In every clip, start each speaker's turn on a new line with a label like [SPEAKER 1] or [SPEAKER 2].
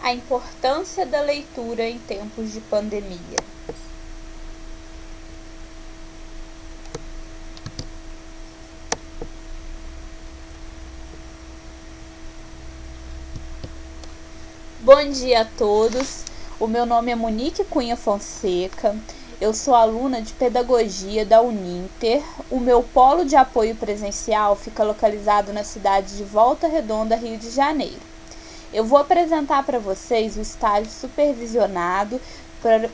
[SPEAKER 1] A importância da leitura em tempos de pandemia. Bom dia a todos, o meu nome é Monique Cunha Fonseca, eu sou aluna de Pedagogia da Uninter. O meu polo de apoio presencial fica localizado na cidade de Volta Redonda, Rio de Janeiro. Eu vou apresentar para vocês o estágio supervisionado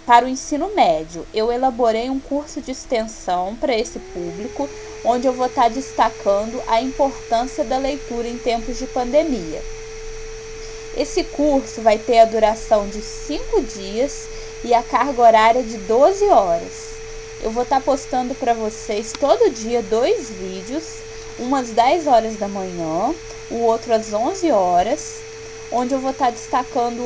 [SPEAKER 1] para o ensino médio. Eu elaborei um curso de extensão para esse público, onde eu vou estar destacando a importância da leitura em tempos de pandemia. Esse curso vai ter a duração de 5 dias e a carga horária de 12 horas. Eu vou estar postando para vocês todo dia 2 vídeos, um às 10 horas da manhã, o outro às 11 horas, onde eu vou estar destacando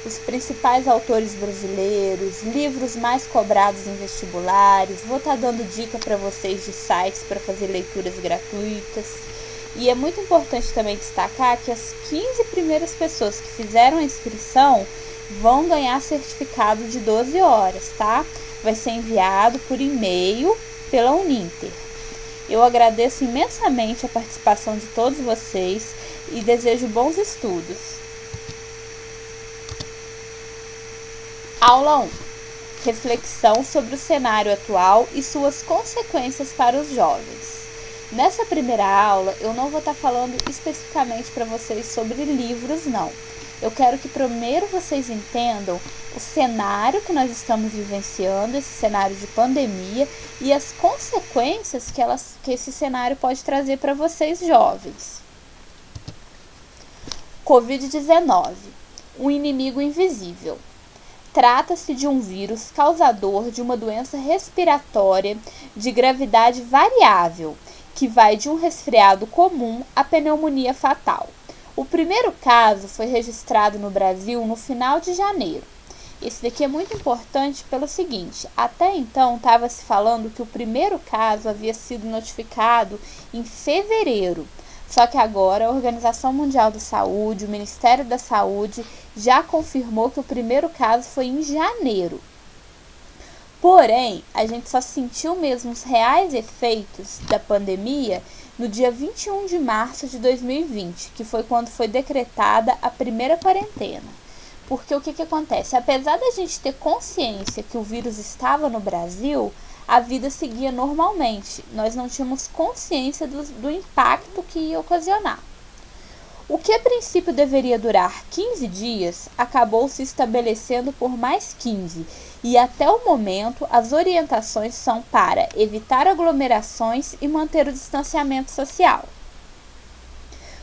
[SPEAKER 1] os principais autores brasileiros, livros mais cobrados em vestibulares, vou estar dando dica para vocês de sites para fazer leituras gratuitas. E é muito importante também destacar que as 15 primeiras pessoas que fizeram a inscrição vão ganhar certificado de 12 horas, tá? Vai ser enviado por e-mail pela Uninter. Eu agradeço imensamente a participação de todos vocês e desejo bons estudos. Aula 1. Reflexão sobre o cenário atual e suas consequências para os jovens. Nessa primeira aula, eu não vou estar falando especificamente para vocês sobre livros, não. Eu quero que primeiro vocês entendam o cenário que nós estamos vivenciando, esse cenário de pandemia, e as consequências que esse cenário pode trazer para vocês jovens. Covid-19, um inimigo invisível. Trata-se de um vírus causador de uma doença respiratória de gravidade variável, que vai de um resfriado comum à pneumonia fatal. O primeiro caso foi registrado no Brasil no final de janeiro. Esse daqui é muito importante pelo seguinte: até então estava se falando que o primeiro caso havia sido notificado em fevereiro. Só que agora a Organização Mundial da Saúde, o Ministério da Saúde, já confirmou que o primeiro caso foi em janeiro. Porém, a gente só sentiu mesmo os reais efeitos da pandemia no dia 21 de março de 2020, que foi quando foi decretada a primeira quarentena. Porque o que acontece? Apesar da gente ter consciência que o vírus estava no Brasil, a vida seguia normalmente. Nós não tínhamos consciência do impacto que ia ocasionar. O que a princípio deveria durar 15 dias, acabou se estabelecendo por mais 15, e até o momento as orientações são para evitar aglomerações e manter o distanciamento social.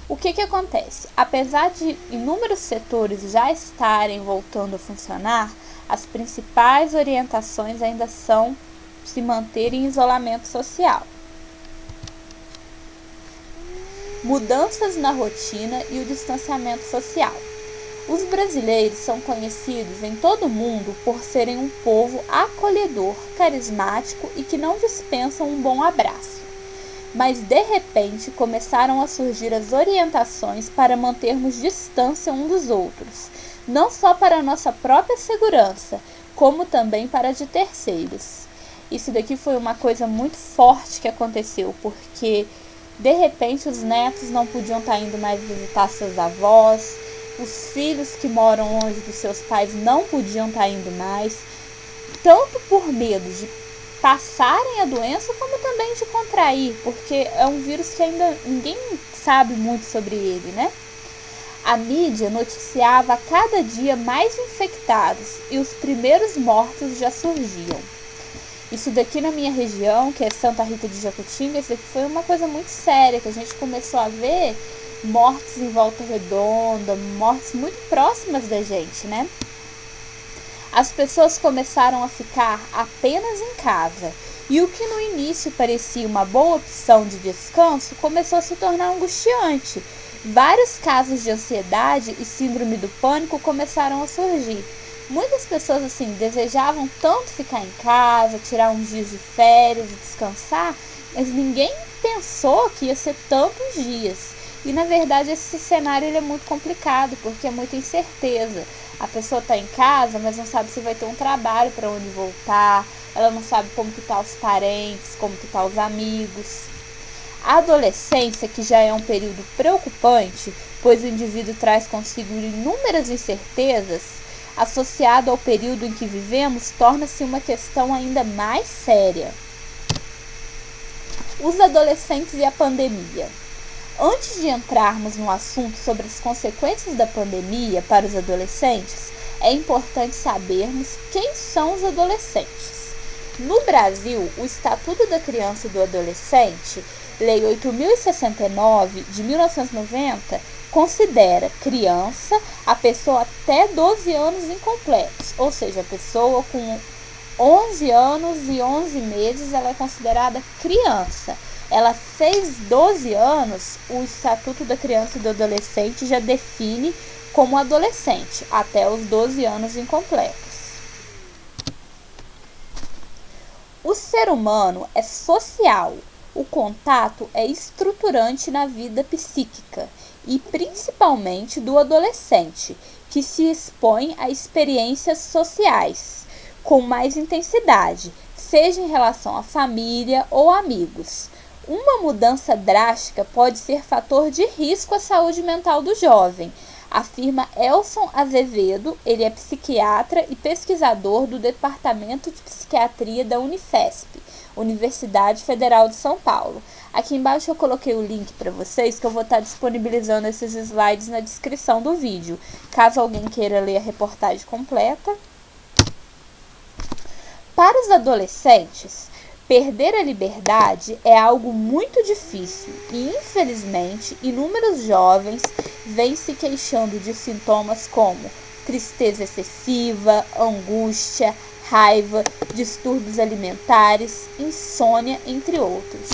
[SPEAKER 1] O que acontece? Apesar de inúmeros setores já estarem voltando a funcionar, as principais orientações ainda são se manter em isolamento social. Mudanças na rotina e o distanciamento social. Os brasileiros são conhecidos em todo o mundo por serem um povo acolhedor, carismático e que não dispensam um bom abraço. Mas de repente começaram a surgir as orientações para mantermos distância uns dos outros, não só para a nossa própria segurança, como também para a de terceiros. Isso daqui foi uma coisa muito forte que aconteceu, porque de repente os netos não podiam estar indo mais visitar seus avós, os filhos que moram longe dos seus pais não podiam estar indo mais, tanto por medo de passarem a doença como também de contrair, porque é um vírus que ainda ninguém sabe muito sobre ele, né? A mídia noticiava a cada dia mais infectados e os primeiros mortos já surgiam. Isso daqui na minha região, que é Santa Rita de Jacutinga, isso daqui foi uma coisa muito séria, que a gente começou a ver mortes em Volta Redonda, mortes muito próximas da gente, né? As pessoas começaram a ficar apenas em casa, e o que no início parecia uma boa opção de descanso começou a se tornar angustiante. Vários casos de ansiedade e síndrome do pânico começaram a surgir. Muitas pessoas assim desejavam tanto ficar em casa, tirar uns dias de férias e descansar, mas ninguém pensou que ia ser tantos dias. E na verdade esse cenário ele é muito complicado, porque é muita incerteza. A pessoa está em casa, mas não sabe se vai ter um trabalho para onde voltar, ela não sabe como que tá os parentes, como que tá os amigos. A adolescência, que já é um período preocupante, pois o indivíduo traz consigo inúmeras incertezas, associado ao período em que vivemos, torna-se uma questão ainda mais séria. Os adolescentes e a pandemia. Antes de entrarmos no assunto sobre as consequências da pandemia para os adolescentes, é importante sabermos quem são os adolescentes. No Brasil, o Estatuto da Criança e do Adolescente, Lei 8.069, de 1990, considera criança a pessoa até 12 anos incompletos, ou seja, a pessoa com 11 anos e 11 meses ela é considerada criança. Ela fez 12 anos, o Estatuto da Criança e do Adolescente já define como adolescente, até os 12 anos incompletos. O ser humano é social. O contato é estruturante na vida psíquica e principalmente do adolescente, que se expõe a experiências sociais com mais intensidade, seja em relação à família ou amigos. Uma mudança drástica pode ser fator de risco à saúde mental do jovem, afirma Elson Azevedo. Ele é psiquiatra e pesquisador do Departamento de Psiquiatria da Unifesp, Universidade Federal de São Paulo. Aqui embaixo eu coloquei o link para vocês, que eu vou estar disponibilizando esses slides na descrição do vídeo, caso alguém queira ler a reportagem completa. Para os adolescentes, perder a liberdade é algo muito difícil e, infelizmente, inúmeros jovens vêm se queixando de sintomas como tristeza excessiva, angústia, raiva, distúrbios alimentares, insônia, entre outros.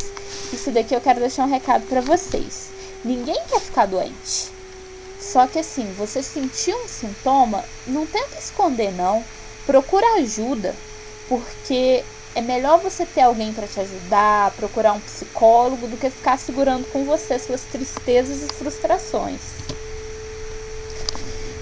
[SPEAKER 1] Isso daqui eu quero deixar um recado para vocês. Ninguém quer ficar doente. Só que assim, você sentir um sintoma, não tenta esconder não. Procura ajuda, porque é melhor você ter alguém para te ajudar, procurar um psicólogo, do que ficar segurando com você suas tristezas e frustrações.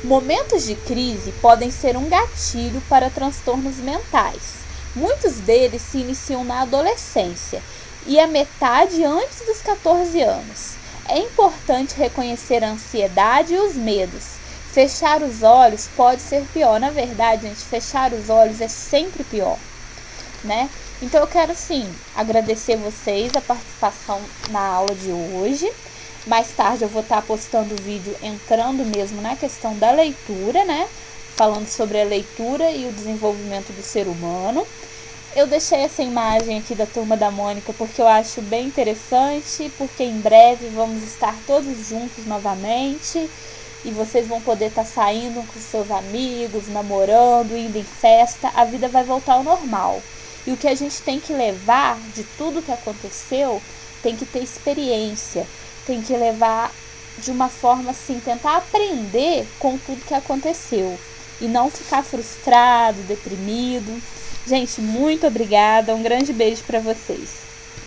[SPEAKER 1] Momentos de crise podem ser um gatilho para transtornos mentais. Muitos deles se iniciam na adolescência e a metade antes dos 14 anos. É importante reconhecer a ansiedade e os medos. Fechar os olhos pode ser pior. Na verdade, gente, fechar os olhos é sempre pior, né? Então eu quero sim agradecer vocês a participação na aula de hoje. Mais tarde eu vou estar postando o vídeo entrando mesmo na questão da leitura, né? Falando sobre a leitura e o desenvolvimento do ser humano. Eu deixei essa imagem aqui da Turma da Mônica porque eu acho bem interessante, porque em breve vamos estar todos juntos novamente e vocês vão poder estar saindo com seus amigos, namorando, indo em festa. A vida vai voltar ao normal. E o que a gente tem que levar de tudo que aconteceu, tem que ter experiência, tem que levar de uma forma assim, tentar aprender com tudo que aconteceu e não ficar frustrado, deprimido. Gente, muito obrigada, um grande beijo para vocês.